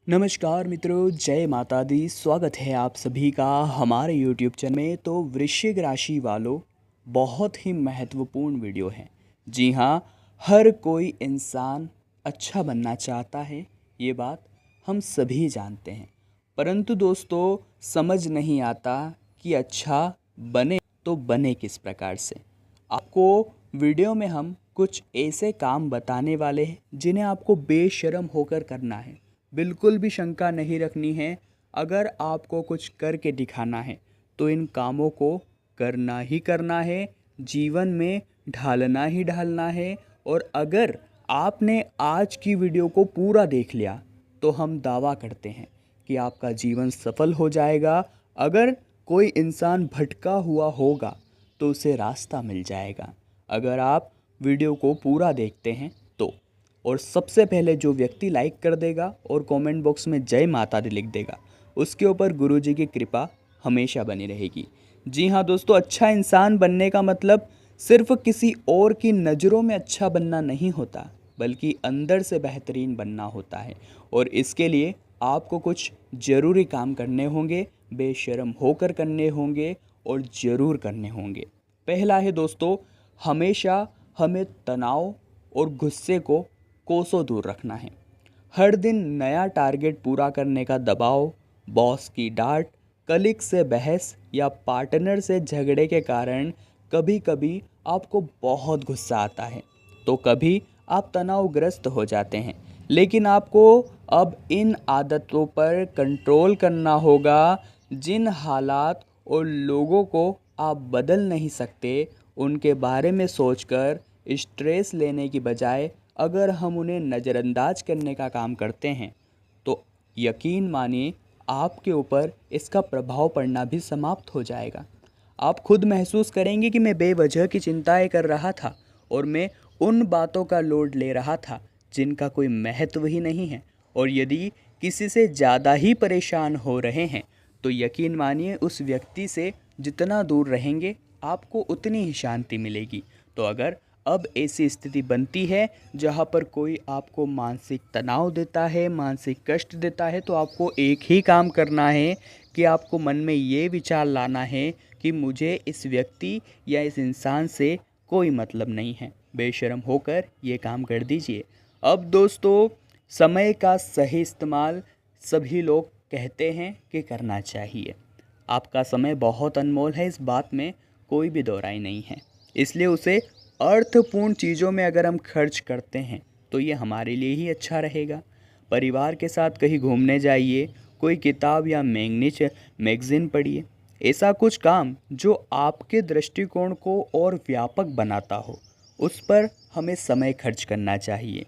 नमस्कार मित्रों, जय माता दी। स्वागत है आप सभी का हमारे यूट्यूब चैनल में। तो वृश्चिक राशि वालों, बहुत ही महत्वपूर्ण वीडियो है। जी हाँ, हर कोई इंसान अच्छा बनना चाहता है, ये बात हम सभी जानते हैं। परंतु दोस्तों, समझ नहीं आता कि अच्छा बने तो बने किस प्रकार से। आपको वीडियो में हम कुछ ऐसे काम बताने वाले हैं जिन्हें आपको बेशर्म होकर करना है। बिल्कुल भी शंका नहीं रखनी है। अगर आपको कुछ करके दिखाना है तो इन कामों को करना ही करना है, जीवन में ढालना ही ढालना है। और अगर आपने आज की वीडियो को पूरा देख लिया तो हम दावा करते हैं कि आपका जीवन सफल हो जाएगा। अगर कोई इंसान भटका हुआ होगा तो उसे रास्ता मिल जाएगा, अगर आप वीडियो को पूरा देखते हैं तो। और सबसे पहले जो व्यक्ति लाइक कर देगा और कमेंट बॉक्स में जय माता दी लिख देगा, उसके ऊपर गुरुजी की कृपा हमेशा बनी रहेगी। जी हाँ दोस्तों, अच्छा इंसान बनने का मतलब सिर्फ किसी और की नज़रों में अच्छा बनना नहीं होता, बल्कि अंदर से बेहतरीन बनना होता है। और इसके लिए आपको कुछ ज़रूरी काम करने होंगे, बेशर्म होकर करने होंगे और ज़रूर करने होंगे। पहला है दोस्तों, हमेशा हमें तनाव और गुस्से को कोसों दूर रखना है। हर दिन नया टारगेट पूरा करने का दबाव, बॉस की डांट, कलीग से बहस या पार्टनर से झगड़े के कारण कभी कभी आपको बहुत गुस्सा आता है, तो कभी आप तनावग्रस्त हो जाते हैं। लेकिन आपको अब इन आदतों पर कंट्रोल करना होगा। जिन हालात और लोगों को आप बदल नहीं सकते, उनके बारे में सोचकर स्ट्रेस लेने की बजाय अगर हम उन्हें नज़रअंदाज करने का काम करते हैं तो यकीन मानिए आपके ऊपर इसका प्रभाव पड़ना भी समाप्त हो जाएगा। आप खुद महसूस करेंगे कि मैं बेवजह की चिंताएं कर रहा था और मैं उन बातों का लोड ले रहा था जिनका कोई महत्व ही नहीं है। और यदि किसी से ज़्यादा ही परेशान हो रहे हैं तो यकीन मानिए उस व्यक्ति से जितना दूर रहेंगे आपको उतनी ही शांति मिलेगी। तो अगर अब ऐसी स्थिति बनती है जहाँ पर कोई आपको मानसिक तनाव देता है, मानसिक कष्ट देता है, तो आपको एक ही काम करना है कि आपको मन में ये विचार लाना है कि मुझे इस व्यक्ति या इस इंसान से कोई मतलब नहीं है। बेशर्म होकर ये काम कर दीजिए। अब दोस्तों, समय का सही इस्तेमाल सभी लोग कहते हैं कि करना चाहिए। आपका समय बहुत अनमोल है, इस बात में कोई भी दो राय नहीं है। इसलिए उसे अर्थपूर्ण चीज़ों में अगर हम खर्च करते हैं तो ये हमारे लिए ही अच्छा रहेगा। परिवार के साथ कहीं घूमने जाइए, कोई किताब या मैगज़ीन पढ़िए। ऐसा कुछ काम जो आपके दृष्टिकोण को और व्यापक बनाता हो, उस पर हमें समय खर्च करना चाहिए।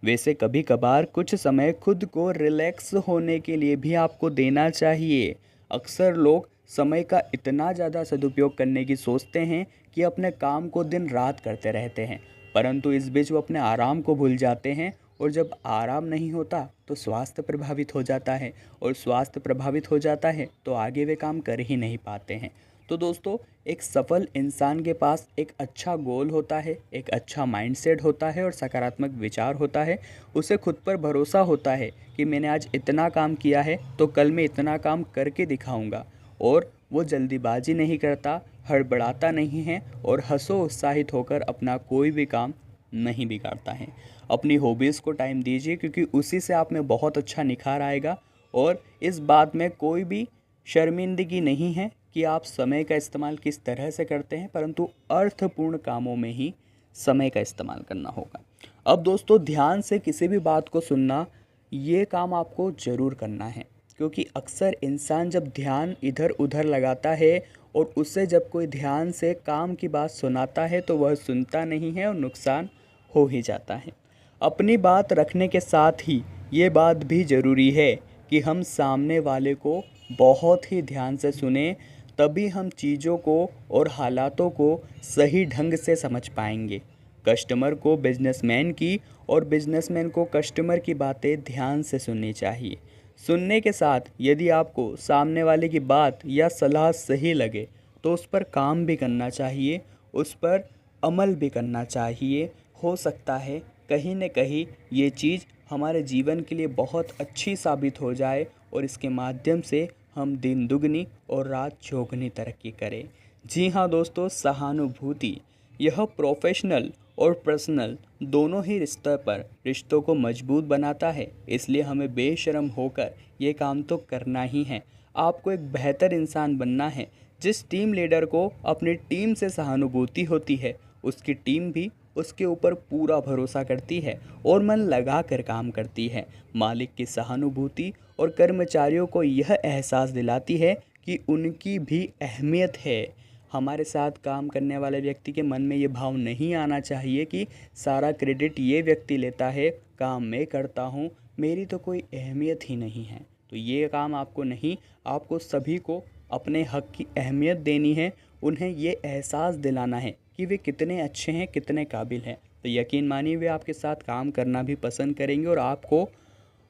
वैसे कभी कभार कुछ समय खुद को रिलैक्स होने के लिए भी आपको देना चाहिए। अक्सर लोग समय का इतना ज़्यादा सदुपयोग करने की सोचते हैं कि अपने काम को दिन रात करते रहते हैं, परंतु इस बीच वो अपने आराम को भूल जाते हैं। और जब आराम नहीं होता तो स्वास्थ्य प्रभावित हो जाता है, और स्वास्थ्य प्रभावित हो जाता है तो आगे वे काम कर ही नहीं पाते हैं। तो दोस्तों, एक सफल इंसान के पास एक अच्छा गोल होता है, एक अच्छा माइंडसेट होता है और सकारात्मक विचार होता है। उसे खुद पर भरोसा होता है कि मैंने आज इतना काम किया है तो कल मैं इतना काम करके दिखाऊंगा। और वो जल्दीबाजी नहीं करता, हड़बड़ाता नहीं है और हंसो उत्साहित होकर अपना कोई भी काम नहीं बिगाड़ता है। अपनी हॉबीज़ को टाइम दीजिए, क्योंकि उसी से आप में बहुत अच्छा निखार आएगा। और इस बात में कोई भी शर्मिंदगी नहीं है कि आप समय का इस्तेमाल किस तरह से करते हैं, परंतु अर्थपूर्ण कामों में ही समय का इस्तेमाल करना होगा। अब दोस्तों, ध्यान से किसी भी बात को सुनना, ये काम आपको ज़रूर करना है, क्योंकि अक्सर इंसान जब ध्यान इधर उधर लगाता है और उससे जब कोई ध्यान से काम की बात सुनाता है तो वह सुनता नहीं है और नुकसान हो ही जाता है। अपनी बात रखने के साथ ही ये बात भी ज़रूरी है कि हम सामने वाले को बहुत ही ध्यान से सुने, तभी हम चीज़ों को और हालातों को सही ढंग से समझ पाएंगे। कस्टमर को बिजनेसमैन की और बिजनेसमैन को कस्टमर की बातें ध्यान से सुननी चाहिए। सुनने के साथ यदि आपको सामने वाले की बात या सलाह सही लगे तो उस पर काम भी करना चाहिए, उस पर अमल भी करना चाहिए। हो सकता है कहीं न कहीं ये चीज़ हमारे जीवन के लिए बहुत अच्छी साबित हो जाए और इसके माध्यम से हम दिन दुगनी और रात चौगुनी तरक्की करें। जी हाँ दोस्तों, सहानुभूति यह प्रोफेशनल और पर्सनल दोनों ही रिश्तों को मजबूत बनाता है। इसलिए हमें बेशर्म होकर ये काम तो करना ही है। आपको एक बेहतर इंसान बनना है। जिस टीम लीडर को अपनी टीम से सहानुभूति होती है, उसकी टीम भी उसके ऊपर पूरा भरोसा करती है और मन लगा कर काम करती है। मालिक की सहानुभूति और कर्मचारियों को यह एहसास दिलाती है कि उनकी भी अहमियत है। हमारे साथ काम करने वाले व्यक्ति के मन में ये भाव नहीं आना चाहिए कि सारा क्रेडिट ये व्यक्ति लेता है, काम मैं करता हूँ, मेरी तो कोई अहमियत ही नहीं है। तो ये काम आपको नहीं, आपको सभी को अपने हक की अहमियत देनी है। उन्हें ये एहसास दिलाना है कि वे कितने अच्छे हैं, कितने काबिल हैं। तो यकीन मानिए वे आपके साथ काम करना भी पसंद करेंगे और आपको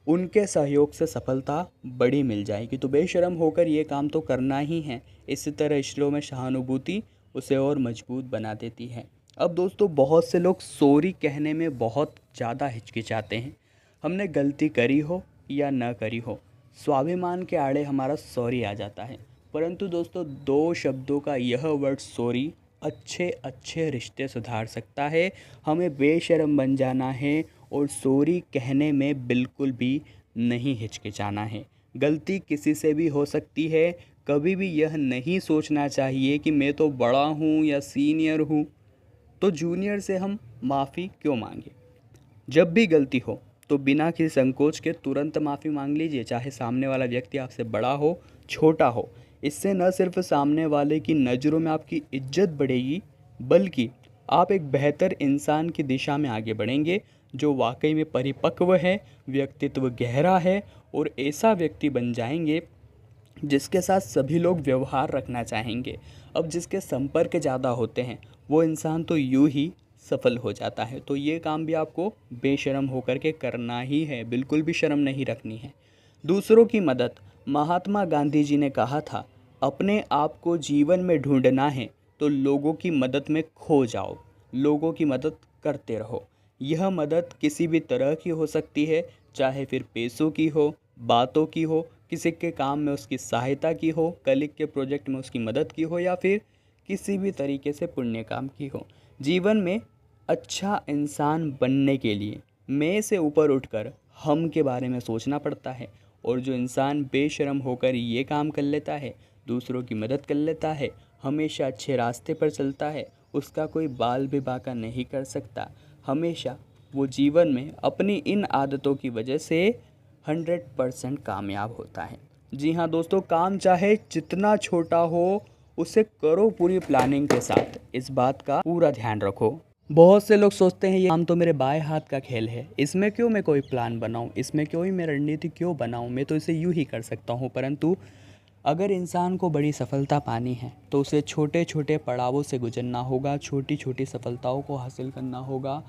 उनके सहयोग से सफलता बड़ी मिल जाएगी। तो बेशर्म होकर ये काम तो करना ही है। इसी तरह रिश्तों में सहानुभूति उसे और मजबूत बना देती है। अब दोस्तों, बहुत से लोग सॉरी कहने में बहुत ज़्यादा हिचकिचाते हैं। हमने गलती करी हो या न करी हो, स्वाभिमान के आड़े हमारा सॉरी आ जाता है। परंतु दोस्तों, 2 शब्दों का यह वर्ड सॉरी अच्छे अच्छे रिश्ते सुधार सकता है। हमें बेशर्म बन जाना है और सॉरी कहने में बिल्कुल भी नहीं हिचकिचाना है। गलती किसी से भी हो सकती है। कभी भी यह नहीं सोचना चाहिए कि मैं तो बड़ा हूँ या सीनियर हूँ, तो जूनियर से हम माफ़ी क्यों मांगे। जब भी गलती हो तो बिना किसी संकोच के तुरंत माफ़ी मांग लीजिए, चाहे सामने वाला व्यक्ति आपसे बड़ा हो, छोटा हो। इससे न सिर्फ सामने वाले की नज़रों में आपकी इज्जत बढ़ेगी, बल्कि आप एक बेहतर इंसान की दिशा में आगे बढ़ेंगे, जो वाकई में परिपक्व है, व्यक्तित्व गहरा है और ऐसा व्यक्ति बन जाएंगे जिसके साथ सभी लोग व्यवहार रखना चाहेंगे। अब जिसके संपर्क ज़्यादा होते हैं वो इंसान तो यूं ही सफल हो जाता है। तो ये काम भी आपको बेशर्म होकर के करना ही है, बिल्कुल भी शर्म नहीं रखनी है। दूसरों की मदद, महात्मा गांधी जी ने कहा था, अपने आप को जीवन में ढूंढना है तो लोगों की मदद में खो जाओ, लोगों की मदद करते रहो। यह मदद किसी भी तरह की हो सकती है, चाहे फिर पैसों की हो, बातों की हो, किसी के काम में उसकी सहायता की हो, कलीग के प्रोजेक्ट में उसकी मदद की हो, या फिर किसी भी तरीके से पुण्य काम की हो। जीवन में अच्छा इंसान बनने के लिए मैं से ऊपर उठकर हम के बारे में सोचना पड़ता है। और जो इंसान बेशर्म होकर ये काम कर लेता है, दूसरों की मदद कर लेता है, हमेशा अच्छे रास्ते पर चलता है, उसका कोई बाल भी बांका नहीं कर सकता। हमेशा वो जीवन में अपनी इन आदतों की वजह से 100% कामयाब होता है। जी हाँ दोस्तों, काम चाहे जितना छोटा हो, उसे करो पूरी प्लानिंग के साथ। इस बात का पूरा ध्यान रखो। बहुत से लोग सोचते हैं ये काम तो मेरे बाएं हाथ का खेल है, इसमें क्यों मैं कोई प्लान बनाऊं, इसमें क्यों ही मैं रणनीति क्यों बनाऊं, मैं तो इसे यूं ही कर सकता हूं। परंतु अगर इंसान को बड़ी सफलता पानी है तो उसे छोटे छोटे पड़ावों से गुजरना होगा, छोटी छोटी सफलताओं को हासिल करना होगा।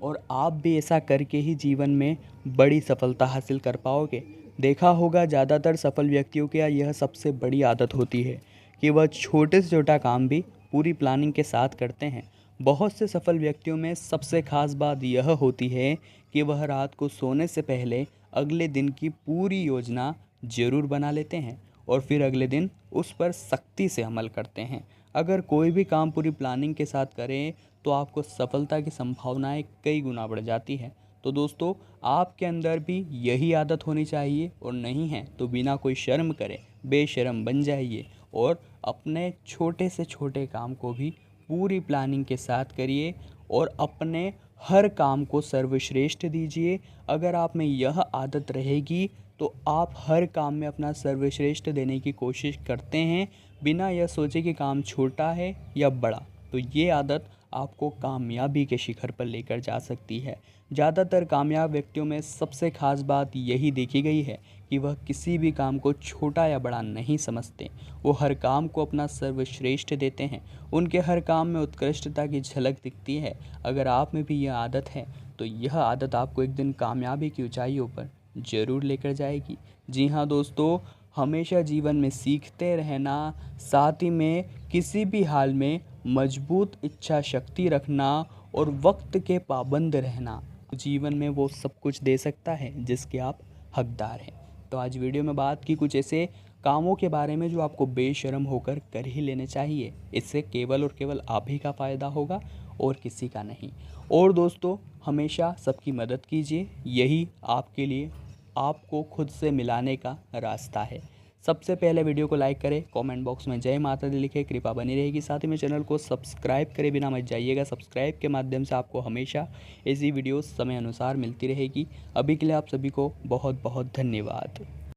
और आप भी ऐसा करके ही जीवन में बड़ी सफलता हासिल कर पाओगे। देखा होगा ज़्यादातर सफल व्यक्तियों की यह सबसे बड़ी आदत होती है कि वह छोटे से छोटा काम भी पूरी प्लानिंग के साथ करते हैं। बहुत से सफल व्यक्तियों में सबसे खास बात यह होती है कि वह रात को सोने से पहले अगले दिन की पूरी योजना ज़रूर बना लेते हैं और फिर अगले दिन उस पर सख्ती से अमल करते हैं। अगर कोई भी काम पूरी प्लानिंग के साथ करें तो आपको सफलता की संभावनाएं कई गुना बढ़ जाती है। तो दोस्तों, आपके अंदर भी यही आदत होनी चाहिए, और नहीं है तो बिना कोई शर्म करे बेशर्म बन जाइए और अपने छोटे से छोटे काम को भी पूरी प्लानिंग के साथ करिए और अपने हर काम को सर्वश्रेष्ठ दीजिए। अगर आप में यह आदत रहेगी तो आप हर काम में अपना सर्वश्रेष्ठ देने की कोशिश करते हैं, बिना यह सोचे कि काम छोटा है या बड़ा। तो ये आदत आपको कामयाबी के शिखर पर लेकर जा सकती है। ज़्यादातर कामयाब व्यक्तियों में सबसे खास बात यही देखी गई है कि वह किसी भी काम को छोटा या बड़ा नहीं समझते। वो हर काम को अपना सर्वश्रेष्ठ देते हैं। उनके हर काम में उत्कृष्टता की झलक दिखती है। अगर आप में भी यह आदत है तो यह आदत आपको एक दिन कामयाबी की ऊंचाइयों पर ज़रूर लेकर जाएगी। जी हाँ दोस्तों, हमेशा जीवन में सीखते रहना, साथ ही में किसी भी हाल में मजबूत इच्छा शक्ति रखना और वक्त के पाबंद रहना, जीवन में वो सब कुछ दे सकता है जिसके आप हकदार हैं। तो आज वीडियो में बात की कुछ ऐसे कामों के बारे में जो आपको बेशर्म होकर कर ही लेने चाहिए। इससे केवल और केवल आप ही का फ़ायदा होगा और किसी का नहीं। और दोस्तों, हमेशा सबकी मदद कीजिए, यही आपके लिए आपको खुद से मिलाने का रास्ता है। सबसे पहले वीडियो को लाइक करें, कमेंट बॉक्स में जय माता दी लिखें, कृपा बनी रहेगी। साथ ही में चैनल को सब्सक्राइब करे बिना मत जाइएगा। सब्सक्राइब के माध्यम से आपको हमेशा ऐसी वीडियोस समय अनुसार मिलती रहेगी। अभी के लिए आप सभी को बहुत बहुत धन्यवाद।